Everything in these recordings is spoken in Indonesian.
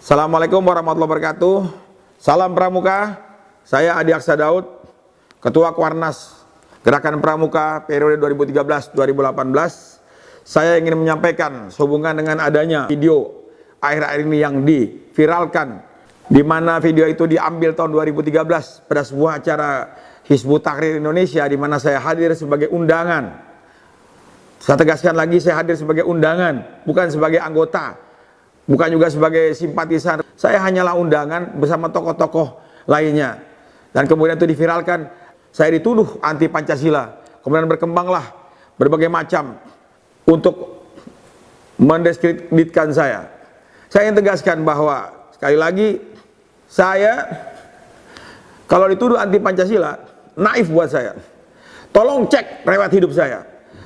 Assalamualaikum warahmatullahi wabarakatuh. Salam Pramuka. Saya Adi Aksa Daud, Ketua Kuarnas Gerakan Pramuka periode 2013-2018. Saya ingin menyampaikan sehubungan dengan adanya video akhir-akhir ini yang diviralkan, di mana video itu diambil tahun 2013 pada sebuah acara Hizbut Tahrir Indonesia, di mana saya hadir sebagai undangan. Saya tegaskan lagi, saya hadir sebagai undangan, bukan sebagai anggota, bukan juga sebagai simpatisan. Saya hanyalah undangan bersama tokoh-tokoh lainnya. Dan kemudian itu diviralkan, saya dituduh anti Pancasila. Kemudian berkembanglah berbagai macam untuk mendiskreditkan saya. Saya ingin tegaskan bahwa sekali lagi, saya kalau dituduh anti Pancasila, naif buat saya. Tolong cek riwayat hidup saya.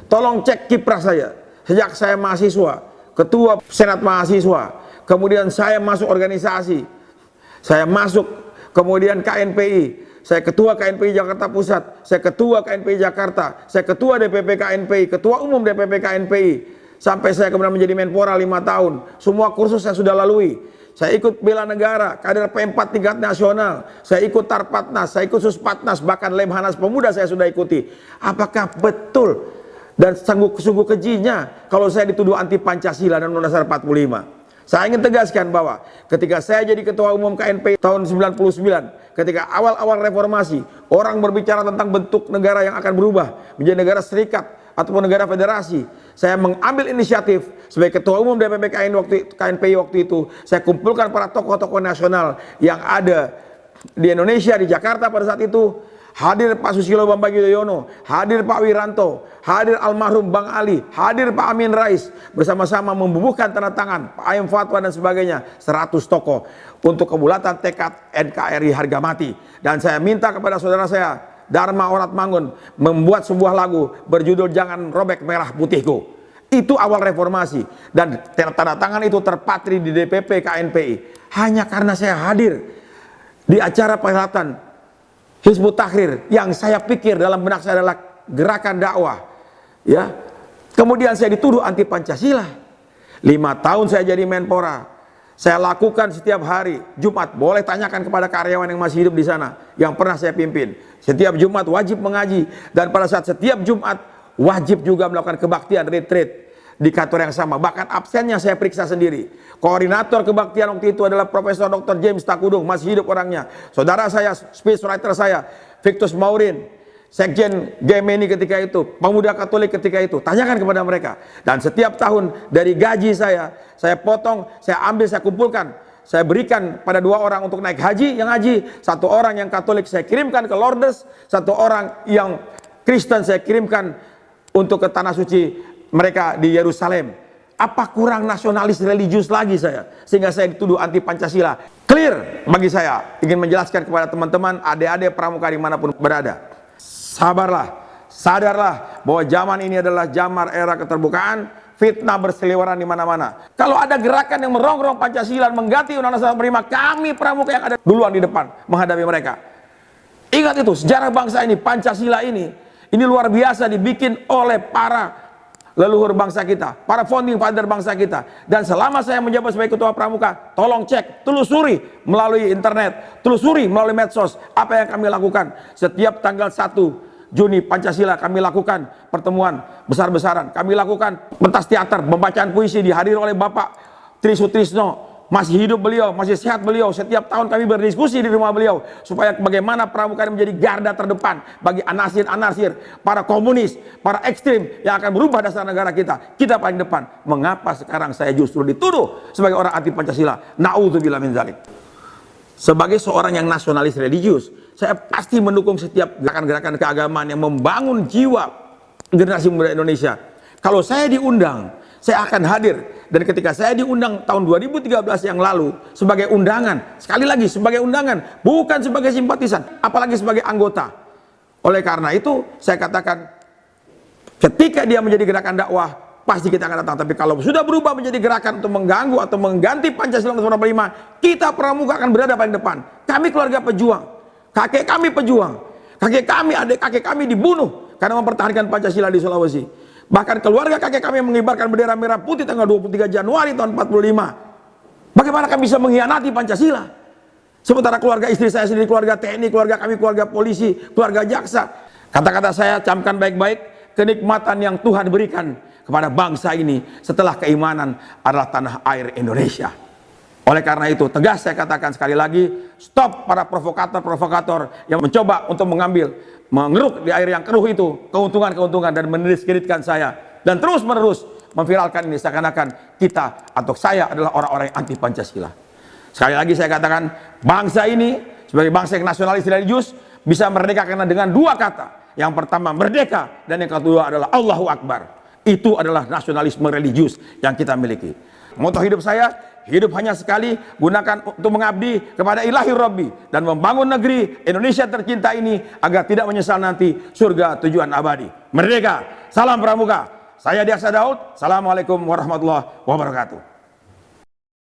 Tolong cek kiprah saya. Sejak saya mahasiswa, ketua Senat Mahasiswa, kemudian saya masuk organisasi, saya masuk kemudian KNPI, saya ketua KNPI Jakarta Pusat, saya ketua KNPI Jakarta, saya ketua DPP KNPI, ketua umum DPP KNPI, sampai saya kemudian menjadi Menpora 5 tahun. Semua kursus saya sudah lalui. Saya ikut bela negara, kader P4 tingkat nasional, saya ikut Tarpatnas, saya ikut Suspatnas, bahkan Lemhanas Pemuda saya sudah ikuti. Apakah betul dan sungguh kejinya kalau saya dituduh anti Pancasila dan Undang-Undang Dasar 45? Saya ingin tegaskan bahwa ketika saya jadi ketua umum KNPI tahun 99, ketika awal-awal reformasi, orang berbicara tentang bentuk negara yang akan berubah menjadi negara serikat ataupun negara federasi, saya mengambil inisiatif sebagai ketua umum DPP KNPI waktu itu. Saya kumpulkan para tokoh-tokoh nasional yang ada di Indonesia, di Jakarta pada saat itu. Hadir Pak Susilo Bambang Yudhoyono, hadir Pak Wiranto, hadir almarhum Bang Ali, hadir Pak Amin Rais, bersama-sama membubuhkan tanda tangan Pak Aim Fatwa dan sebagainya, 100 tokoh untuk kebulatan tekad NKRI harga mati. Dan saya minta kepada saudara saya Dharma Oratmangun membuat sebuah lagu berjudul Jangan Robek Merah Putihku. Itu awal reformasi, dan tanda tangan itu terpatri di DPP KNPI hanya karena saya hadir di acara perhelatan Hizbut Tahrir yang saya pikir dalam benak saya adalah gerakan dakwah, ya. Kemudian saya dituduh anti Pancasila. 5 tahun saya jadi Menpora, saya lakukan setiap hari Jumat. Boleh tanyakan kepada karyawan yang masih hidup di sana yang pernah saya pimpin. Setiap Jumat wajib mengaji, dan pada saat setiap Jumat wajib juga melakukan kebaktian retreat di kantor yang sama. Bahkan absennya saya periksa sendiri. Koordinator kebaktian waktu itu adalah Profesor Dr. James Takudung, masih hidup orangnya. Saudara saya, speechwriter saya, Victus Maurin, Sekjen Gemeni ketika itu, Pemuda Katolik ketika itu. Tanyakan kepada mereka. Dan setiap tahun dari gaji saya potong, saya ambil, saya kumpulkan, saya berikan pada 2 orang untuk naik haji, yang haji, 1 orang yang Katolik saya kirimkan ke Lourdes, 1 orang yang Kristen saya kirimkan untuk ke tanah suci mereka di Yerusalem. Apa kurang nasionalis religius lagi saya, sehingga saya dituduh anti Pancasila? Clear bagi saya. Ingin menjelaskan kepada teman-teman, adik-adik pramuka dimanapun berada, sabarlah, sadarlah bahwa zaman ini adalah zaman era keterbukaan. Fitnah berseliweran di mana-mana. Kalau ada gerakan yang merongrong Pancasila, mengganti Undang-Undang 45, kami pramuka yang ada duluan di depan menghadapi mereka. Ingat itu, sejarah bangsa ini, Pancasila ini luar biasa dibikin oleh para leluhur bangsa kita, para founding father bangsa kita. Dan selama saya menjabat sebagai ketua pramuka, tolong cek, telusuri melalui internet, telusuri melalui medsos apa yang kami lakukan. Setiap tanggal 1 Juni Pancasila kami lakukan pertemuan besar-besaran, kami lakukan pentas teater, pembacaan puisi dihadiri oleh Bapak Tri Sutrisno. Masih hidup beliau, masih sehat beliau. Setiap tahun kami berdiskusi di rumah beliau supaya bagaimana pramuka menjadi garda terdepan bagi anasir-anasir, para komunis, para ekstrim yang akan merubah dasar negara kita. Kita paling depan. Mengapa sekarang saya justru dituduh sebagai orang anti Pancasila? Na'udzubillah min dzalik. Sebagai seorang yang nasionalis religius, saya pasti mendukung setiap gerakan-gerakan keagamaan yang membangun jiwa generasi muda Indonesia. Kalau saya diundang, saya akan hadir. Dan ketika saya diundang tahun 2013 yang lalu sebagai undangan, sekali lagi sebagai undangan, bukan sebagai simpatisan, apalagi sebagai anggota. Oleh karena itu saya katakan, ketika dia menjadi gerakan dakwah, pasti kita akan datang. Tapi kalau sudah berubah menjadi gerakan untuk mengganggu atau mengganti Pancasila Undang-Undang 45, kita pramuka akan berada paling depan. Kami keluarga pejuang, kakek kami pejuang, kakek kami, adik kakek kami dibunuh karena mempertahankan Pancasila di Sulawesi. Bahkan keluarga kakek kami mengibarkan bendera merah putih tanggal 23 Januari tahun 45. Bagaimana kami bisa mengkhianati Pancasila? Sementara keluarga istri saya sendiri, keluarga TNI, keluarga kami, keluarga polisi, keluarga jaksa. Kata-kata saya camkan baik-baik, kenikmatan yang Tuhan berikan kepada bangsa ini setelah keimanan adalah tanah air Indonesia. Oleh karena itu, tegas saya katakan sekali lagi, stop para provokator-provokator yang mencoba untuk mengeruk di air yang keruh itu, keuntungan-keuntungan dan mendiskreditkan saya. Dan terus-menerus memviralkan ini seakan-akan kita atau saya adalah orang-orang yang anti Pancasila. Sekali lagi saya katakan, bangsa ini sebagai bangsa yang nasionalis religius bisa merdeka karena dengan dua kata. Yang pertama merdeka dan yang kedua adalah Allahu Akbar. Itu adalah nasionalisme religius yang kita miliki. Moto hidup saya, hidup hanya sekali, gunakan untuk mengabdi kepada Ilahi Rabbi dan membangun negeri Indonesia tercinta ini agar tidak menyesal nanti surga tujuan abadi. Merdeka, salam pramuka. Saya Diaksa Daud. Assalamualaikum warahmatullahi wabarakatuh.